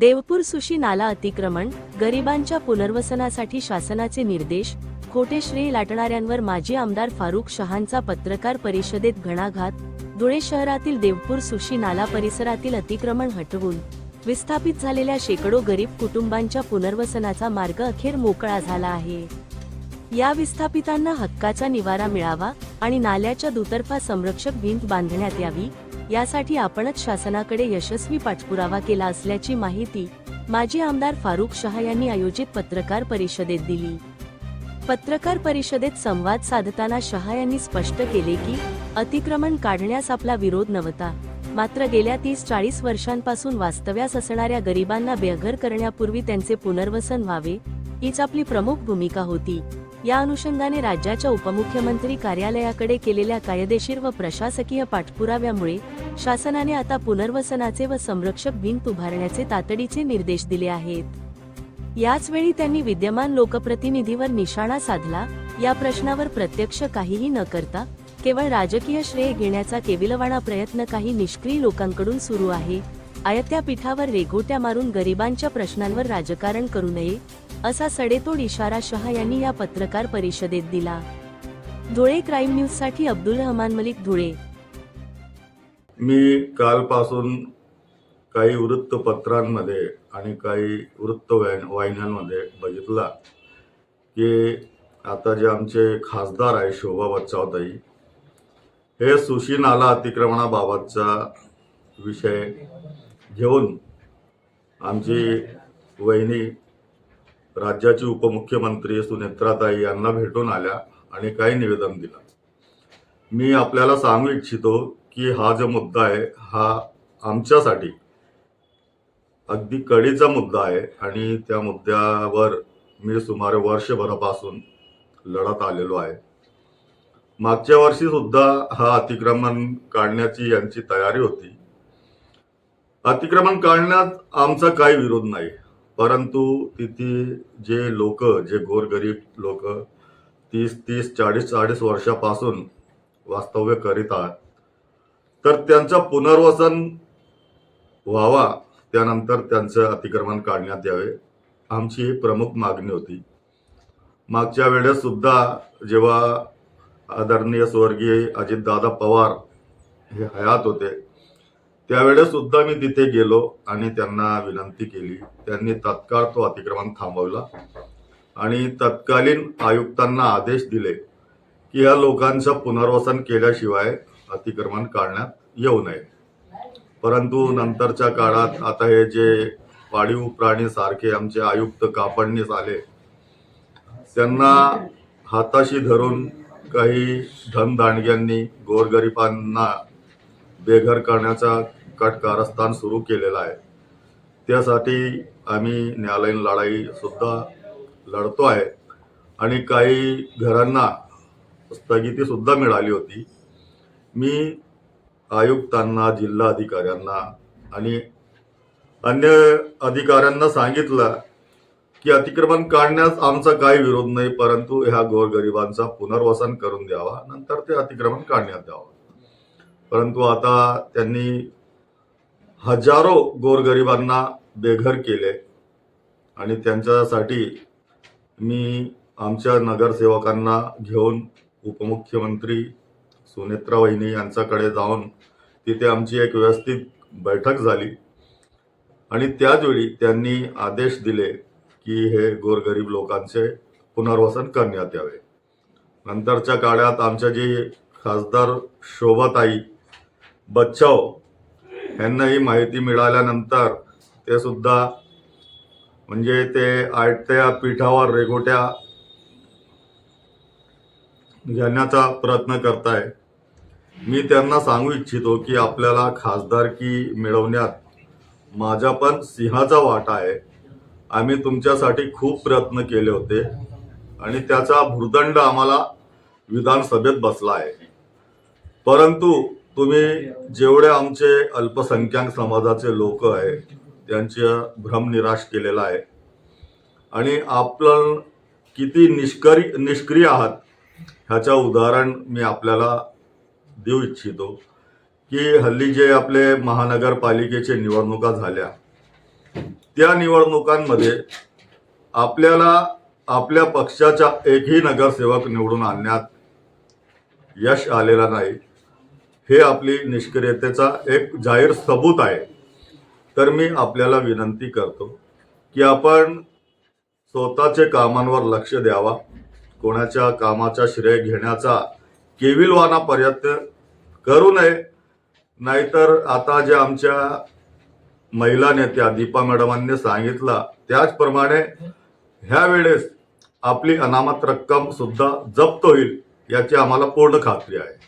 Deopur sushi नाला अतिक्रमण, गरिबांच्या पुनर्वसनासाठी शासनाचे निर्देश, खोटे श्रेय लाटणाऱ्यांवर माजी आमदार फारुख शहांचा पत्रकार परिषदेत घणाघात. धुळे शहरातील देवपूर सुशी नाला परिसरातील अतिक्रमण हटवून विस्थापित झालेल्या शेकडो गरीब कुटुंबांच्या पुनर्वसनाचा मार्ग अखेर मोकळा झाला आहे. या विस्थापितांना हक्काचा निवारा मिळावा आणि नाल्याच्या दुतर्फा संरक्षक भिंत बांधण्यात यावी, यासाठी आपणच शासनाकडे यशस्वी पाठपुरावा केला असल्याची माहिती माजी आमदार फारुख शहा यांनी आयोजित पत्रकार परिषदेत दिली. पत्रकार परिषदेत संवाद साधताना शहा यांनी स्पष्ट केले की अतिक्रमण काढण्यास आपला विरोध नव्हता, मात्र गेल्या 30-40 वर्षांपासून वास्तव्यास असणाऱ्या गरिबांना बेघर करण्यापूर्वी त्यांचे पुनर्वसन व्हावे, हीच आपली प्रमुख भूमिका होती. या अनुषंगाने राज्याच्या उपमुख्यमंत्री कार्यालयाकडे केलेल्या कायदेशीर व प्रशासकीय पाठपुराव्यामुळे शासनाने आता पुनर्वसनाचे व संरक्षक भिंत उभारण्याचे तातडीचे निर्देश दिले आहेत. याचवेळी त्यांनी विद्यमान लोकप्रतिनिधीवर निशाणा साधला. या प्रश्नावर प्रत्यक्ष काहीही न करता केवळ राजकीय श्रेय घेण्याचा केविलवाणा प्रयत्न काही निष्क्रिय लोकांकडून सुरू आहे. आयत्या पीठावर रेघोट्या मारून गरिबांच्या प्रश्नांवर राजकारण करू नये, असा सडेतोड इशारा शहा यांनी या पत्रकार परिषदेत दिला. धुळे क्राईम न्यूज साठी अब्दुल रहमान मलिक, धुळे. मी कालपासून काही वृत्तपत्रांमध्ये आणि काही वृत्तवाहिन्यांमध्ये बघितला की आता जे आमचे खासदार आहे शोभा बच्चावताई, हे सुशी नाला अतिक्रमणाबाबतचा विषय घेऊन आमची वहिनी राज्याची उपमुख्यमंत्री सुनेत्राताई यांना भेटून आल्या आणि काही निवेदन दिलं. मी आपल्याला सांगू इच्छितो की हा जो मुद्दा आहे हा आमच्यासाठी अगदी कळीचा मुद्दा आहे आणि त्या मुद्द्यावर मी सुमारे वर्षभरापासून लढत आलेलो आहे. मागच्या वर्षी सुद्धा हा अतिक्रमण काढण्याची यांची तयारी होती. अतिक्रमण काढण्यात आमचा काही विरोध नाही, परंतु तिथे जे लोक, जे गोरगरीब लोक 30-40 वर्षापासून वास्तव्य करीत आहेत, तर त्यांचं पुनर्वसन व्हावा, त्यानंतर त्यांचं अतिक्रमण काढण्यात यावे, आमची ही प्रमुख मागणी होती. मागच्या वेळेस सुद्धा जेव्हा आदरणीय स्वर्गीय अजितदादा पवार हे हयात होते, त्यावेळेस सुद्धा मी तिथे गेलो आणि त्यांना विनंती केली. त्यांनी तत्काळ तो अतिक्रमण थांबवला आणि तत्कालीन आयुक्तांना आदेश दिले की या लोकांचं पुनर्वसन केल्याशिवाय अतिक्रमण काढण्यात येऊ नये. परंतु नंतरच्या काळात आता हे जे पाळीव प्राणी सारखे आमचे आयुक्त कापडणीस आले, त्यांना हाताशी धरून काही धनदांडग्यांनी गोरगरिबांना बेघर करण्याचा कट कारस्थान सुरू केलेला आहे. त्यासाठी आम्ही न्यायालयीन लढाई सुद्धा लढतो आहे आणि काही घरांना स्थगिती सुद्धा मिळाली होती. मी आयुक्तांना, जिल्हा अधिकाऱ्यांना आणि अन्य अधिकाऱ्यांना सांगितलं की अतिक्रमण काढण्यास आमचा काही विरोध नाही, परंतु ह्या गोरगरिबांचा पुनर्वसन करून द्यावा, नंतर ते अतिक्रमण काढण्यात यावं. परंतु आता त्यांनी हजारो गोरगरिबांना बेघर केले आणि त्यांच्यासाठी मी आमच्या नगरसेवकांना घेऊन उपमुख्यमंत्री सुनेत्रा वहिनी यांच्याकडे जाऊन तिथे आमची एक व्यवस्थित बैठक झाली आणि त्याचवेळी त्यांनी आदेश दिले की हे गोरगरीब लोकांचे पुनर्वसन करण्यात यावे. नंतरच्या काळात आमच्या जे खासदार शोभाताई बच्चाव यांना ही माहिती मिळाल्यानंतर ते सुद्धा म्हणजे ते आयत्या पीठावर रेघोट्या घेण्याचा प्रयत्न करताय. मी त्यांना सांगू इच्छितो की आपल्याला खासदारकी मिळवण्यात माझा पण सिंहाचा वाटा आहे. आम्ही तुमच्यासाठी खूप प्रयत्न केले होते आणि त्याचा भुर्दंड आम्हाला विधानसभेत बसला आहे. परंतु तुम्ही जेवढे आमचे अल्पसंख्याक समाजाचे लोक आहे त्यांचे भ्रम निराश केलेला आहे आणि आपण किती निष्क्रिय आहात ह्याचं उदाहरण मी आपल्याला देऊ इच्छितो की हल्ली जे आपले महानगरपालिकेचे निवडणुका झाल्या त्या निवडणुकांमध्ये आपल्याला आपल्या पक्षाचा एकही नगरसेवक निवडून आणण्यात यश आलेला नाही, हे आपली निष्क्रियतेचा एक जाहीर सबूत आहे. तर मी आपल्याला विनंती करतो की आपण स्वतःचे कामांवर लक्ष द्यावा. कोणाच्या कामाचा श्रेय घेण्याचा केविलवाना प्रयत्न करू नये. नाहीतर आता जे आमच्या महिला नेत्या दीपा मॅडमांनी सांगितलं त्याचप्रमाणे ह्या वेळेस आपली अनामत रक्कम सुद्धा जप्त होईल याची आम्हाला पूर्ण खात्री आहे.